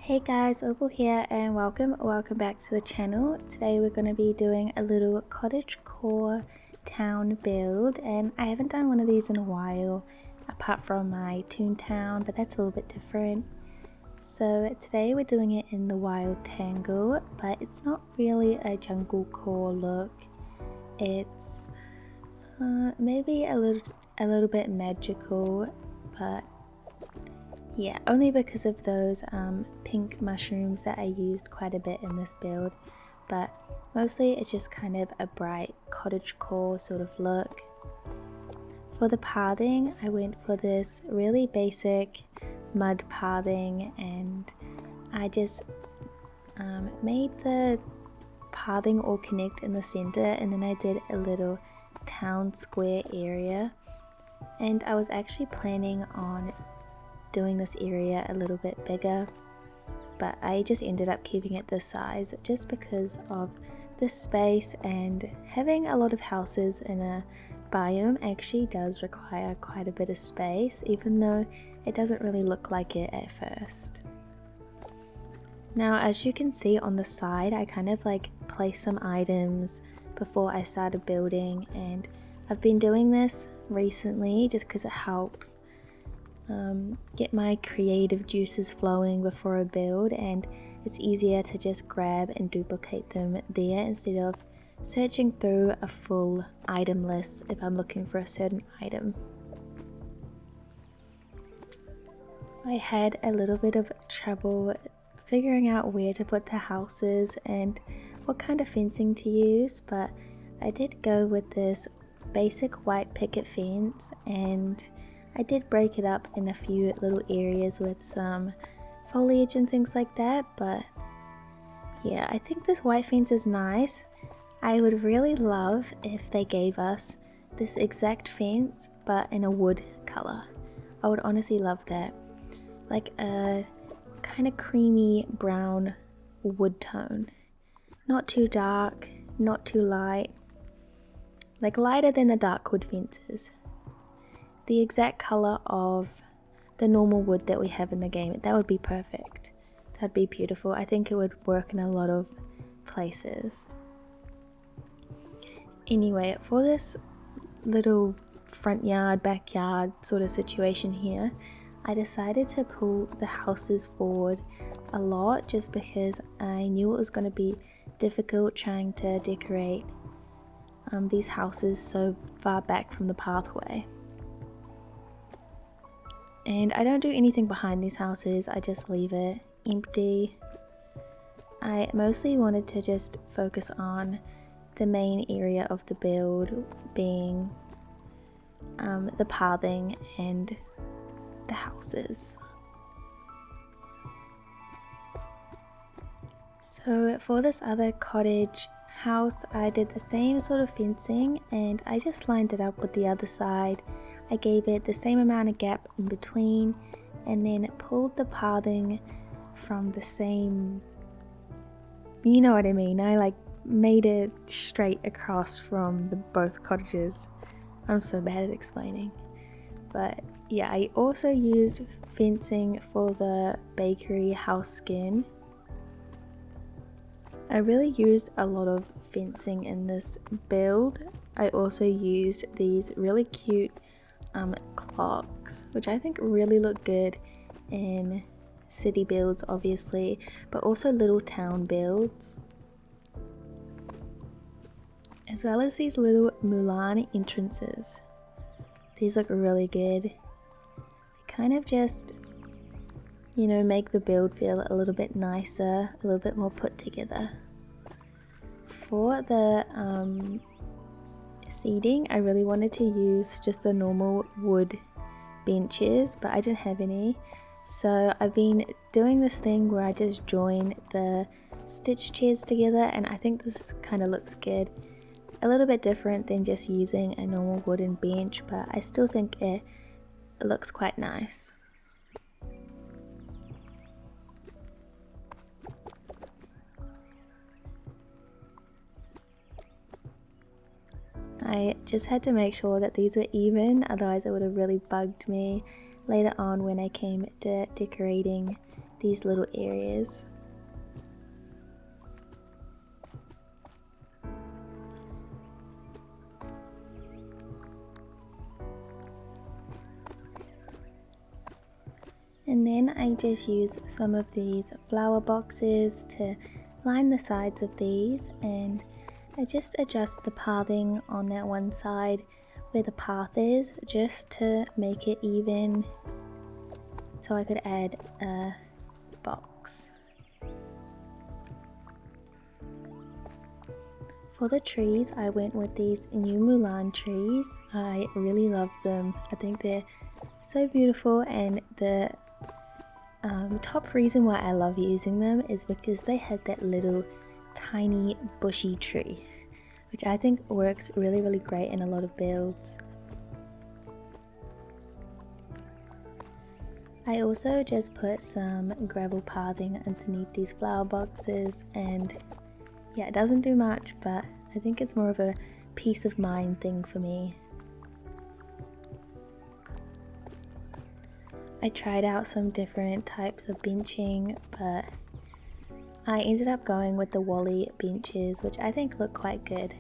Hey guys, Opal here and welcome back to the channel. Today we're going to be doing a little cottage core town build, and I haven't done one of these in a while apart from my Toontown, but that's a little bit different. So today we're doing it in the wild tangle, but it's not really a jungle core look. It's maybe a little bit magical, but yeah, only because of those pink mushrooms that I used quite a bit in this build, but mostly it's just kind of a bright cottagecore sort of look. For the pathing, I went for this really basic mud pathing, and I just made the pathing all connect in the center, and then I did a little town square area, and I was actually planning on doing this area a little bit bigger, but I just ended up keeping it this size just because of this space, and having a lot of houses in a biome actually does require quite a bit of space, even though it doesn't really look like it at first. Now, as you can see on the side, I kind of like placed some items before I started building, and I've been doing this recently just because it helps get my creative juices flowing before a build, and it's easier to just grab and duplicate them there instead of searching through a full item list if I'm looking for a certain item. I had a little bit of trouble figuring out where to put the houses and what kind of fencing to use, but I did go with this basic white picket fence, and I did break it up in a few little areas with some foliage and things like that, but yeah, I think this white fence is nice. I would really love if they gave us this exact fence but in a wood color. I would honestly love that. Like a kind of creamy brown wood tone. Not too dark, not too light. Like lighter than the dark wood fences. The exact color of the normal wood that we have in the game. That would be perfect. That'd be beautiful. I think it would work in a lot of places. Anyway, for this little front yard, backyard sort of situation here, I decided to pull the houses forward a lot just because I knew it was going to be difficult trying to decorate these houses so far back from the pathway. And I don't do anything behind these houses, I just leave it empty. I mostly wanted to just focus on the main area of the build being the pathing and the houses. So for this other cottage house, I did the same sort of fencing, and I just lined it up with the other side. I gave it the same amount of gap in between, and then pulled the pathing from the same, you know what I mean, I like made it straight across from both cottages. I'm so bad at explaining, but yeah, I also used fencing for the bakery house skin. I really used a lot of fencing in this build. I also used these really cute clocks, which I think really look good in city builds obviously, but also little town builds, as well as these little Mulan entrances. These look really good. They kind of just, you know, make the build feel a little bit nicer, a little bit more put together. For the seating, I really wanted to use just the normal wood benches, but I didn't have any, so I've been doing this thing where I just join the stitch chairs together, and I think this kind of looks good. A little bit different than just using a normal wooden bench, but I still think it looks quite nice. I just had to make sure that these were even, otherwise it would have really bugged me later on when I came to decorating these little areas. And then I just use some of these flower boxes to line the sides of these, and I just adjust the pathing on that one side where the path is just to make it even so I could add a box. For the trees, I went with these new Mulan trees. I really love them. I think they're so beautiful, and the top reason why I love using them is because they have that little tiny bushy tree, which I think works really great in a lot of builds. I also just put some gravel pathing underneath these flower boxes, and yeah, it doesn't do much, but I think it's more of a peace of mind thing for me. I tried out some different types of benching, but I ended up going with the Wally benches, which I think look quite good.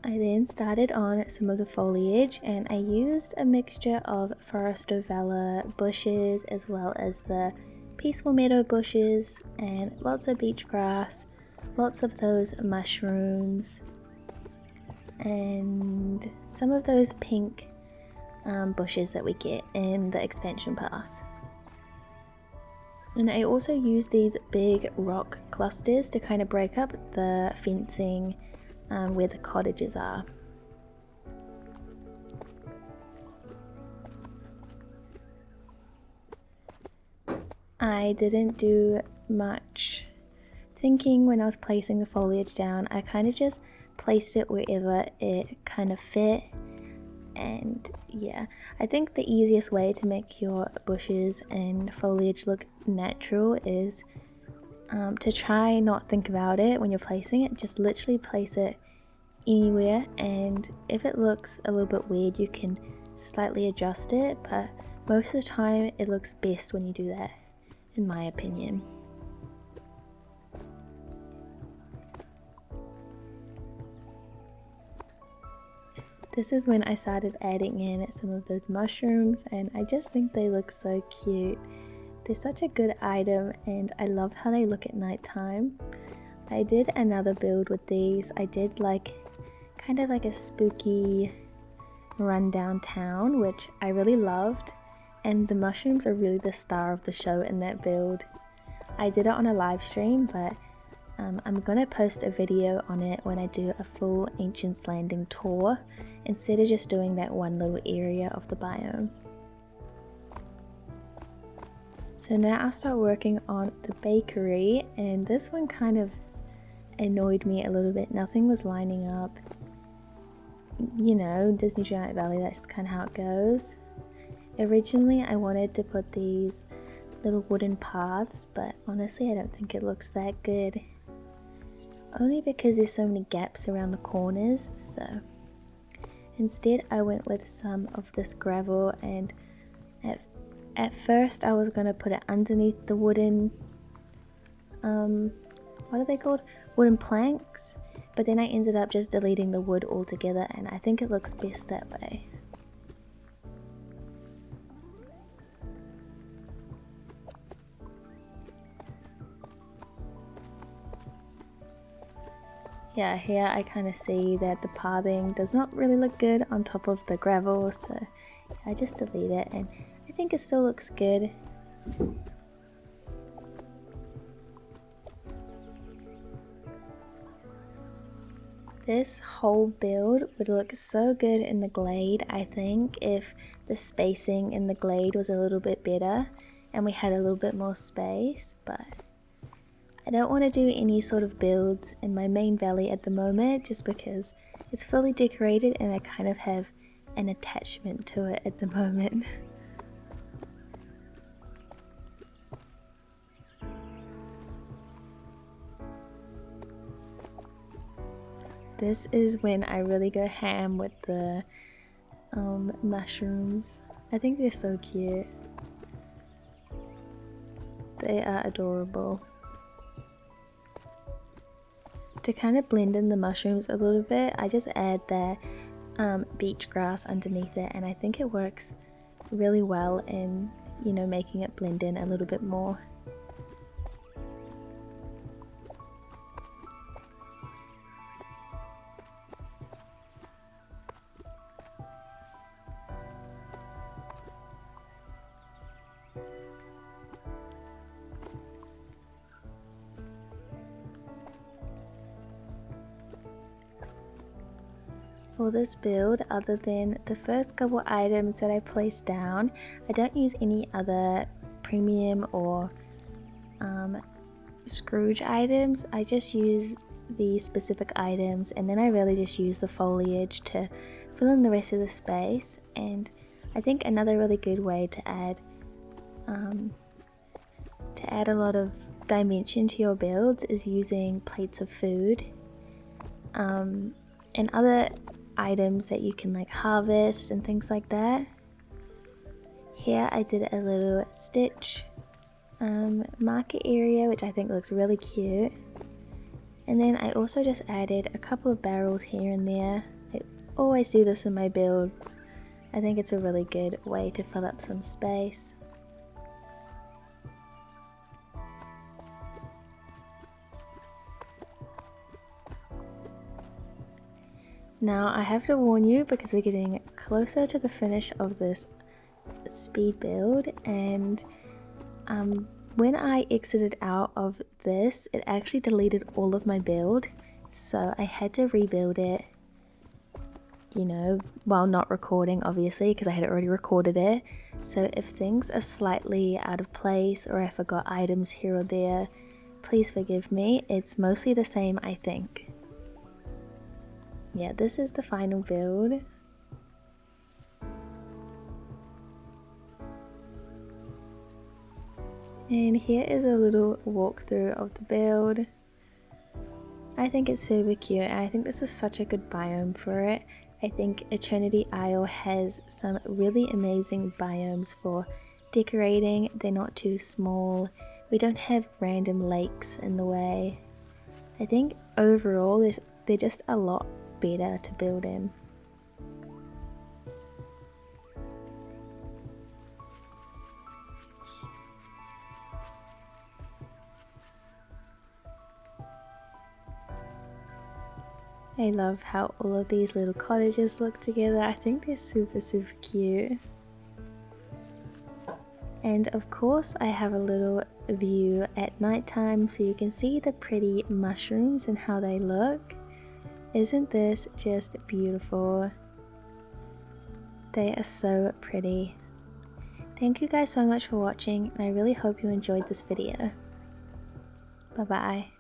I then started on some of the foliage, and I used a mixture of Forest of Valor bushes as well as the Peaceful Meadow bushes and lots of beach grass, lots of those mushrooms, and some of those pink bushes that we get in the expansion pass. And I also use these big rock clusters to kind of break up the fencing where the cottages are. I didn't do much thinking when I was placing the foliage down. I kind of just placed it wherever it kind of fit, and yeah, I think the easiest way to make your bushes and foliage look natural is to try not think about it when you're placing it. Just literally place it anywhere, and if it looks a little bit weird you can slightly adjust it, but most of the time it looks best when you do that, in my opinion. This is when I started adding in some of those mushrooms, and I just think they look so cute. They're such a good item, and I love how they look at nighttime. I did another build with these. I did like kind of like a spooky rundown town, which I really loved, and the mushrooms are really the star of the show in that build. I did it on a live stream, but I'm gonna post a video on it when I do a full Ancients Landing tour instead of just doing that one little area of the biome. So now I'll start working on the bakery, and this one kind of annoyed me a little bit. Nothing was lining up. You know, Disney Dreamlight Valley, that's kind of how it goes. Originally I wanted to put these little wooden paths, but honestly I don't think it looks that good. Only because there's so many gaps around the corners, so instead I went with some of this gravel, and at first I was going to put it underneath the wooden, what are they called? Wooden planks, but then I ended up just deleting the wood altogether, and I think it looks best that way. Yeah, here I kind of see that the pathing does not really look good on top of the gravel, so I just delete it, and I think it still looks good. This whole build would look so good in the glade, I think, if the spacing in the glade was a little bit better and we had a little bit more space, but I don't want to do any sort of builds in my main valley at the moment just because it's fully decorated and I kind of have an attachment to it at the moment. This is when I really go ham with the mushrooms. I think they're so cute. They are adorable. To kind of blend in the mushrooms a little bit, I just add the beach grass underneath it, and I think it works really well in, you know, making it blend in a little bit more. For this build, other than the first couple items that I placed down, I don't use any other premium or Scrooge items. I just use the specific items, and then I really just use the foliage to fill in the rest of the space. And I think another really good way to add a lot of dimension to your builds is using plates of food and other items that you can like harvest and things like that. Here I did a little stitch market area, which I think looks really cute, and then I also just added a couple of barrels here and there. I always do this in my builds. I think it's a really good way to fill up some space. Now I have to warn you, because we're getting closer to the finish of this speed build, and when I exited out of this, it actually deleted all of my build, so I had to rebuild it, you know, while not recording, obviously, because I had already recorded it. So if things are slightly out of place or I forgot items here or there, please forgive me. It's mostly the same, I think. Yeah, this is the final build. And here is a little walkthrough of the build. I think it's super cute, and I think this is such a good biome for it. I think Eternity Isle has some really amazing biomes for decorating. They're not too small. We don't have random lakes in the way. I think overall they're just a lot better to build in. I love how all of these little cottages look together. I think they're super cute. And of course I have a little view at nighttime so you can see the pretty mushrooms and how they look. Isn't this just beautiful? They are so pretty. Thank you guys so much for watching, and I really hope you enjoyed this video. Bye bye.